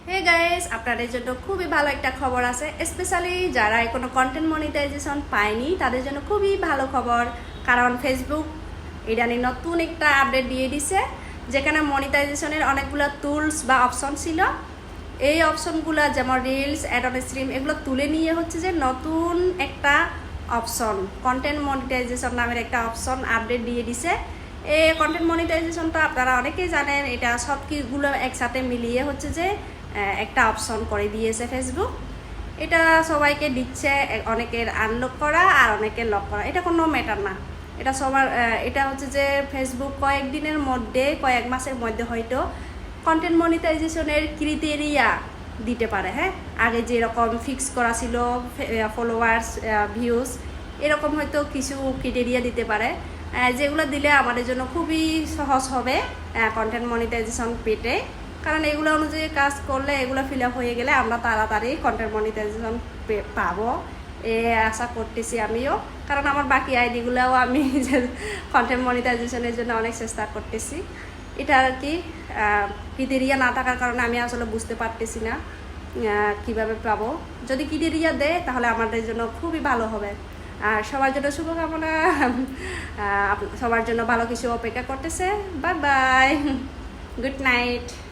Hey guys, আপনাদের জন্য খুবই ভালো একটা খবর আছে। স্পেশালি যারা কোনো কন্টেন্ট মনিটাইজেশন পায়নি তাদের জন্য খুবই ভালো খবর। কারণ ফেসবুক ইদানিং নতুন একটা আপডেট দিয়ে দিছে, যেখানে মনিটাইজেশনের অনেকগুলো টুলস বা অপশন ছিল। এই অপশনগুলো যেমন রিলস, অ্যাড অন স্ট্রিম, এগুলো তুলে নিয়ে হচ্ছে যে নতুন একটা অপশন কন্টেন্ট মনিটাইজেশন নামের একটা অপশন আপডেট দিয়ে দিছে। এই কন্টেন্ট মনিটাইজেশনটা আপনারা অনেকেই জানেন, এটা সব কিছুগুলো একসাথে মিলিয়ে হচ্ছে যে একটা অপশন করে দিয়েছে ফেসবুক। এটা সবাইকে দিচ্ছে, অনেকের আনলক করা আর অনেকের লক করা, এটা কোনো ম্যাটার না। এটা সবার এটা হচ্ছে যে ফেসবুক কয়েক মাসের মধ্যে হয়তো কন্টেন্ট মনিটাইজেশনের ক্রিটেরিয়া দিতে পারে। হ্যাঁ, আগে যেরকম ফিক্স করা ছিল ফলোয়ার্স, ভিউজ, এরকম হয়তো কিছু ক্রিটেরিয়া দিতে পারে, যেগুলো দিলে আমাদের জন্য খুবই সহজ হবে কন্টেন্ট মনিটাইজেশন পেতে। কারণ এগুলো অনুযায়ী কাজ করলে, এগুলো ফিল আপ হয়ে গেলে আমরা তাড়াতাড়ি কন্টেন্ট মনিটাইজেশন পাবো, এ আশা করতেছি আমিও। কারণ আমার বাকি আইডিগুলোও আমি কন্টেন্ট মনিটাইজেশনের জন্য অনেক চেষ্টা করতেছি। এটা আর কি ক্রিটেরিয়া না থাকার কারণে আমি আসলে বুঝতে পারতেছি না কিভাবে পাবো। যদি ক্রিটেরিয়া দেয় তাহলে আমাদের জন্য খুবই ভালো হবে। আর সবার জন্য শুভকামনা, সবার জন্য ভালো কিছু অপেক্ষা করতেছে। Bye bye, good night.